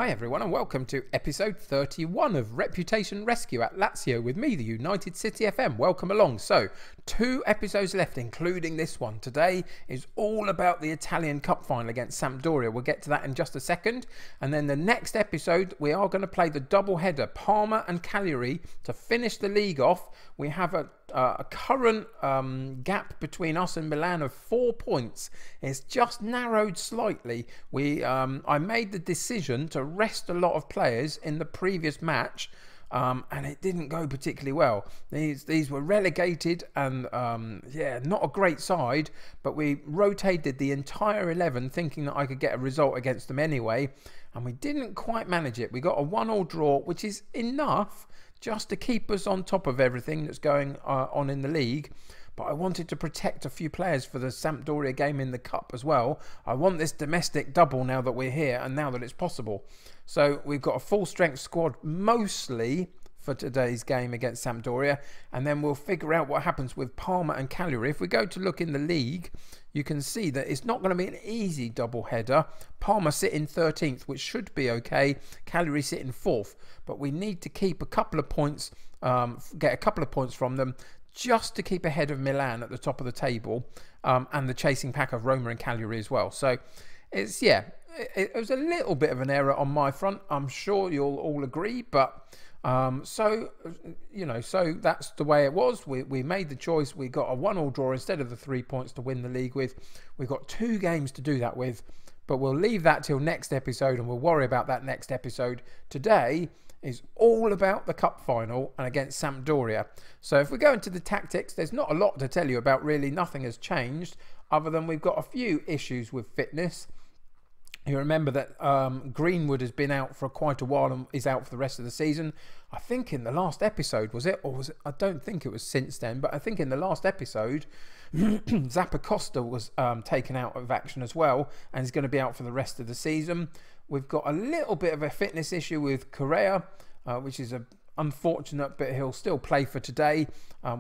Hi everyone and welcome to episode 31 of Reputation Rescue at Lazio with me, the United City FM. Welcome along. So, 2 episodes left, including this one. Today is all about the Italian Cup final against Sampdoria. We'll get to that in just a second. And then the next episode, we are going to play the double header, Parma and Cagliari, to finish the league off. We have a current gap between us and Milan of 4 points. It's just narrowed slightly. I made the decision to rest a lot of players in the previous match, and it didn't go particularly well. These were relegated and yeah, not a great side, but we rotated the entire 11 thinking that I could get a result against them anyway, and we didn't quite manage it. We got a 1-1 draw, which is enough just to keep us on top of everything that's going on in the league. But I wanted to protect a few players for the Sampdoria game in the Cup as well. I want this domestic double now that we're here and now that it's possible. So we've got a full-strength squad mostly for today's game against Sampdoria, and then we'll figure out what happens with Parma and Cagliari. If we go to look in the league, you can see that it's not going to be an easy double header. Parma sit in 13th, which should be okay. Cagliari sit in 4th, but we need to keep a couple of points, get a couple of points from them, just to keep ahead of Milan at the top of the table, and the chasing pack of Roma and Cagliari as well. So it's, yeah, it was a little bit of an error on my front. I'm sure you'll all agree, but so that's the way it was. We made the choice. We got a 1-1 draw instead of the 3 points to win the league with. We've got 2 games to do that with, but we'll leave that till next episode and we'll worry about that next episode. Today is all about the cup final and against Sampdoria. So if we go into the tactics, there's not a lot to tell you about really. Nothing has changed other than we've got a few issues with fitness. You remember that Greenwood has been out for quite a while and is out for the rest of the season. I think in the last episode, was it? Or was it? I don't think it was since then, but I think in the last episode, Zappacosta was taken out of action as well and is going to be out for the rest of the season. We've got a little bit of a fitness issue with Correa, which is unfortunate, but he'll still play for today.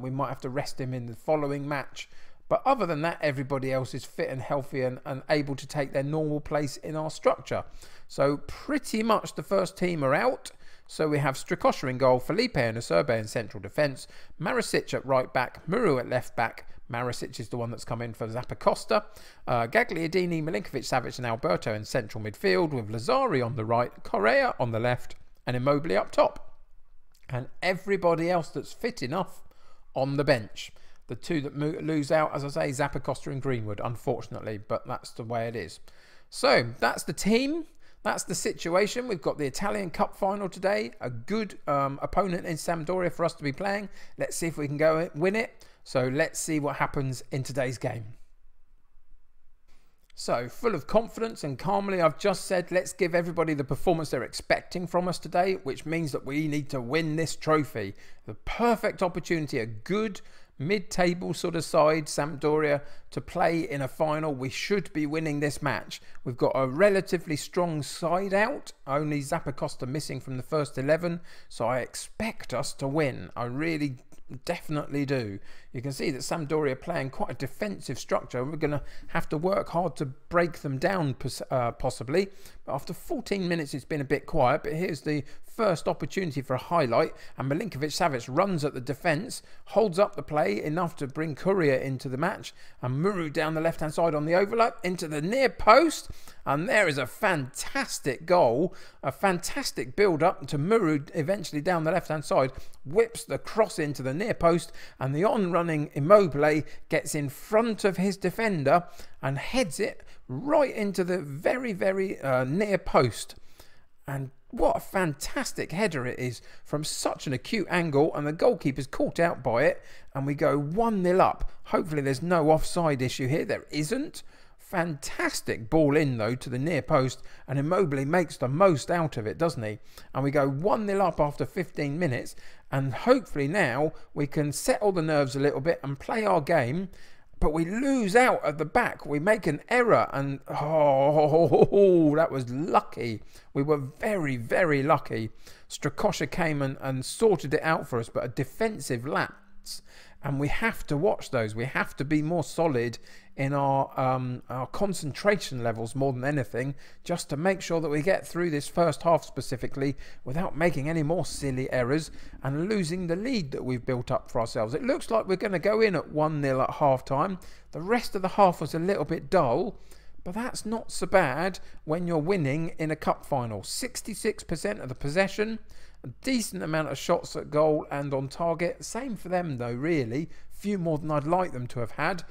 We might have to rest him in the following match. But other than that, everybody else is fit and healthy and able to take their normal place in our structure. So pretty much the first team are out. So we have Strakosha in goal, Felipe and Acerbe in central defence, Marasic at right back, Muru at left back. Marasic is the one that's come in for Zappacosta. Gagliardini, Milinkovic-Savic and Alberto in central midfield, with Lazzari on the right, Correa on the left and Immobile up top. And everybody else that's fit enough on the bench. The 2 that lose out, as I say, Zappacosta and Greenwood, unfortunately, but that's the way it is. So that's the team. That's the situation. We've got the Italian Cup final today. A good opponent in Sampdoria for us to be playing. Let's see if we can go win it. So let's see what happens in today's game. So, full of confidence and calmly, I've just said, let's give everybody the performance they're expecting from us today, which means that we need to win this trophy. The perfect opportunity, a good mid-table sort of side, Sampdoria, to play in a final. We should be winning this match. We've got a relatively strong side out, only Zappacosta missing from the first 11, so I expect us to win. I really definitely do. You can see that Sampdoria are playing quite a defensive structure. We're going to have to work hard to break them down possibly. But after 14 minutes it's been a bit quiet, but here's the first opportunity for a highlight, and Milinkovic-Savic runs at the defence, holds up the play enough to bring Correa into the match, and Muru down the left hand side on the overlap into the near post, and there is a fantastic goal, a fantastic build up to Muru eventually down the left hand side, whips the cross into the near post, and the on running Immobile gets in front of his defender and heads it right into the very near post. And what a fantastic header it is from such an acute angle, and the goalkeeper's caught out by it, and we go 1-0 up. Hopefully there's no offside issue here. There isn't. Fantastic ball in though to the near post, and Immobile makes the most out of it, doesn't he? And we go 1-0 up after 15 minutes, and hopefully now we can settle the nerves a little bit and play our game. But we lose out at the back. We make an error, and oh, that was lucky. We were very lucky. Strakosha came and sorted it out for us, but a defensive lapse stats, and we have to watch those. We have to be more solid in our concentration levels more than anything, just to make sure that we get through this first half specifically without making any more silly errors and losing the lead that we've built up for ourselves. It looks like we're going to go in at 1-0 at half time. The rest of the half was a little bit dull, but that's not so bad when you're winning in a cup final. 66% of the possession, a decent amount of shots at goal and on target. Same for them though, really. Few more than I'd like them to have had.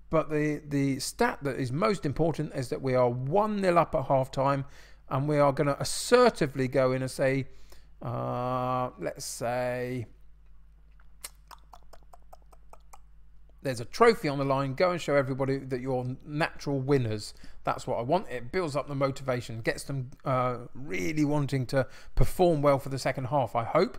But the stat that is most important is that we are 1-0 up at half time, and we are going to assertively go in and say, let's say, there's a trophy on the line. Go and show everybody that you're natural winners. That's what I want. It builds up the motivation, gets them really wanting to perform well for the second half, I hope.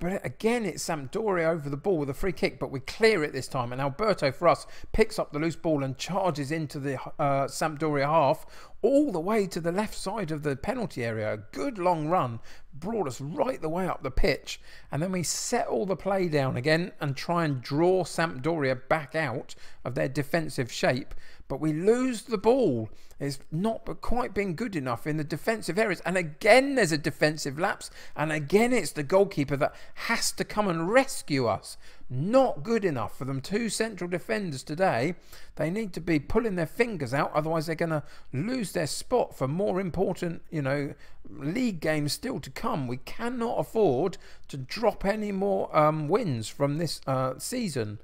But again, it's Sampdoria over the ball with a free kick, but we clear it this time. And Alberto, for us, picks up the loose ball and charges into the Sampdoria half, all the way to the left side of the penalty area. A good long run, brought us right the way up the pitch. And then we settle the play down again and try and draw Sampdoria back out of their defensive shape. But we lose the ball. It's not quite been good enough in the defensive areas. And again, there's a defensive lapse. And again, it's the goalkeeper that has to come and rescue us. Not good enough for them two central defenders today. They need to be pulling their fingers out. Otherwise, they're going to lose their spot for more important, league games still to come. We cannot afford to drop any more wins from this season.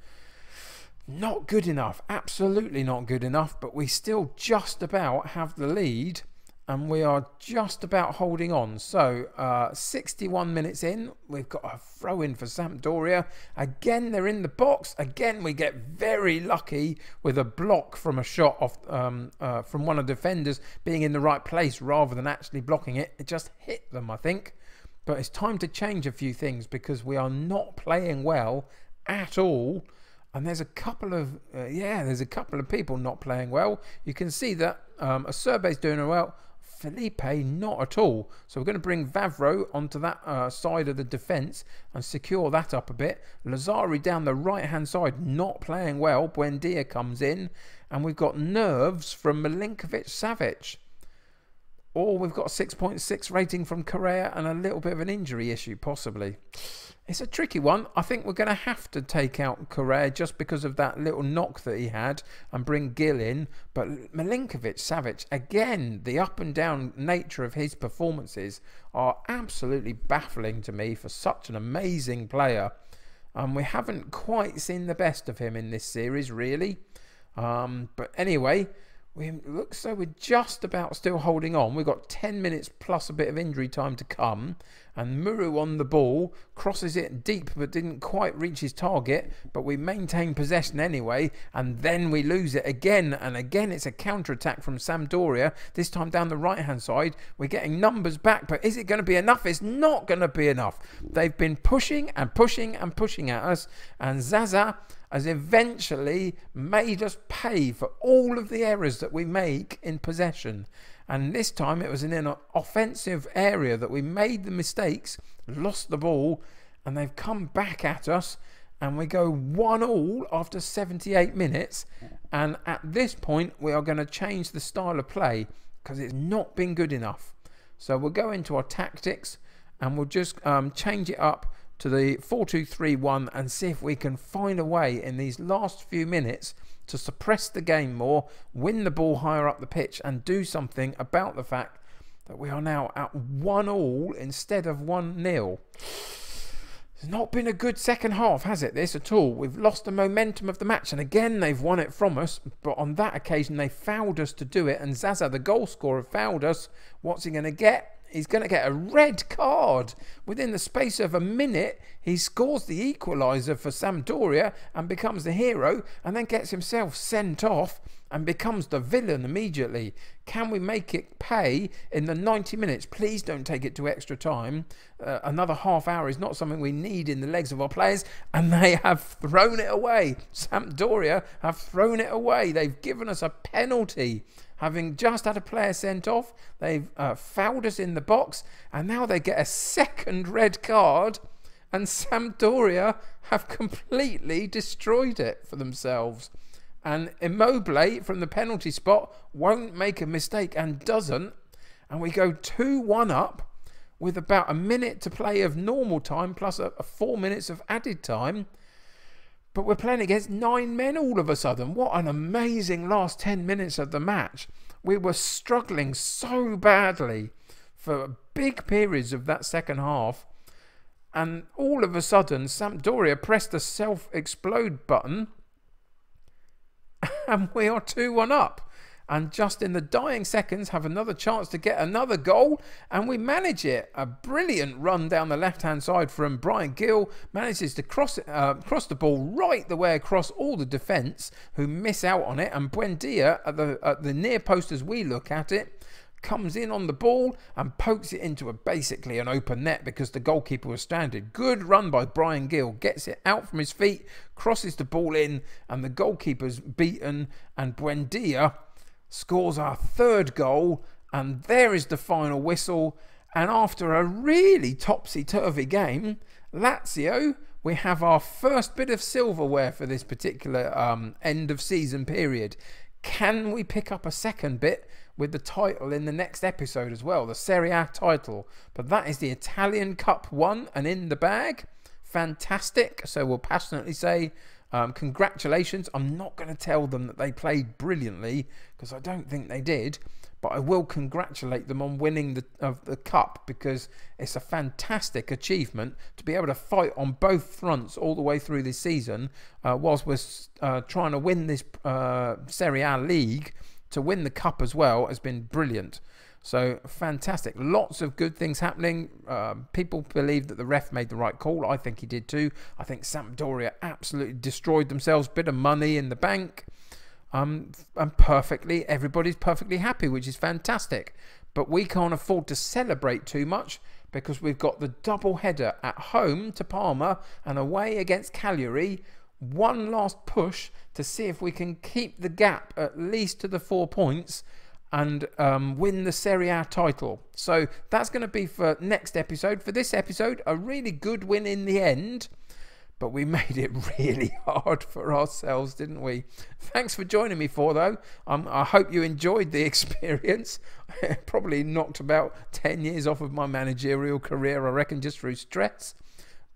Not good enough, absolutely not good enough, but we still just about have the lead and we are just about holding on. So 61 minutes in, we've got a throw in for Sampdoria. Again, they're in the box. Again, we get very lucky with a block from a shot off from one of the defenders being in the right place rather than actually blocking it. It just hit them, I think. But it's time to change a few things because we are not playing well at all. And there's a couple of people not playing well. You can see that Acerbe's doing well. Felipe not at all. So we're going to bring Vavro onto that side of the defence and secure that up a bit. Lazari down the right hand side not playing well. Buendia comes in, and we've got nerves from Milinkovic-Savic. Or we've got a 6.6 rating from Correa and a little bit of an injury issue possibly. It's a tricky one. I think we're going to have to take out Correa just because of that little knock that he had and bring Gil in. But Milinkovic-Savic, again, the up and down nature of his performances are absolutely baffling to me for such an amazing player. We haven't quite seen the best of him in this series, really. But anyway, looks so we're just about still holding on. We've got 10 minutes plus a bit of injury time to come. And Muru on the ball, crosses it deep but didn't quite reach his target. But we maintain possession anyway. And then we lose it again. And again it's a counter-attack from Sampdoria. This time down the right-hand side. We're getting numbers back. But is it going to be enough? It's not going to be enough. They've been pushing and pushing and pushing at us. And Zaza has eventually made us pay for all of the errors that we make in possession. And this time it was in an offensive area that we made the mistakes, lost the ball, and they've come back at us. And we go 1-1 after 78 minutes. And at this point, we are going to change the style of play because it's not been good enough. So we'll go into our tactics and we'll just change it up to the 4-2-3-1 and see if we can find a way in these last few minutes to suppress the game more, win the ball higher up the pitch and do something about the fact that we are now at 1-1 instead of 1-0. It's not been a good second half, has it, this at all? We've lost the momentum of the match, and again they've won it from us, but on that occasion they fouled us to do it, and Zaza, the goal scorer, fouled us. What's he going to get? He's going to get a red card. Within the space of a minute, he scores the equaliser for Sampdoria and becomes the hero, and then gets himself sent off and becomes the villain immediately. Can we make it pay in the 90 minutes? Please don't take it to extra time. Another half hour is not something we need in the legs of our players, and they have thrown it away. Sampdoria have thrown it away. They've given us a penalty. Having just had a player sent off, they've fouled us in the box, and now they get a second red card. and Sampdoria have completely destroyed it for themselves. And Immobile from the penalty spot won't make a mistake and doesn't. And we go 2-1 up with about a minute to play of normal time plus a 4 minutes of added time. But we're playing against 9 men all of a sudden. What an amazing last 10 minutes of the match. We were struggling so badly for big periods of that second half. And all of a sudden, Sampdoria pressed the self-explode button. And we are 2-1 up. And just in the dying seconds have another chance to get another goal, and we manage it. A brilliant run down the left-hand side from Brian Gill, manages to cross the ball right the way across all the defence, who miss out on it, and Buendia at the near post as we look at it, comes in on the ball and pokes it into basically an open net because the goalkeeper was standing. Good run by Brian Gill, gets it out from his feet, crosses the ball in, and the goalkeeper's beaten, and Buendia scores our third goal, and there is the final whistle. And after a really topsy-turvy game, Lazio, we have our first bit of silverware for this particular end of season period. Can we pick up a second bit with the title in the next episode as well, the Serie A title? But that is the Italian Cup won and in the bag. Fantastic. So we'll passionately say congratulations. I'm not going to tell them that they played brilliantly because I don't think they did, but I will congratulate them on winning the cup, because it's a fantastic achievement to be able to fight on both fronts all the way through this season, whilst we're trying to win this Serie A league. To win the cup as well has been brilliant. So fantastic. Lots of good things happening. People believe that the ref made the right call. I think he did too. I think Sampdoria absolutely destroyed themselves. Bit of money in the bank. And perfectly, everybody's perfectly happy, which is fantastic. But we can't afford to celebrate too much because we've got the double header at home to Parma and away against Cagliari. One last push to see if we can keep the gap at least to the 4 points and win the Serie A title. So that's going to be for next episode. For this episode, a really good win in the end, but we made it really hard for ourselves, didn't we? Thanks for joining me though. I hope you enjoyed the experience. Probably knocked about 10 years off of my managerial career, I reckon, just through stress.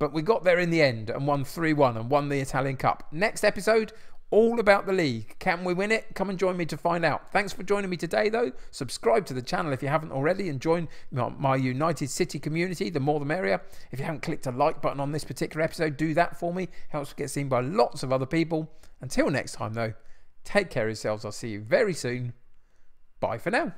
But we got there in the end and won 3-1 and won the Italian Cup. Next episode, all about the league. Can we win it? Come and join me to find out. Thanks for joining me today, though. Subscribe to the channel if you haven't already and join my United City community. The more the merrier. If you haven't clicked a like button on this particular episode, do that for me. Helps get seen by lots of other people. Until next time, though, take care of yourselves. I'll see you very soon. Bye for now.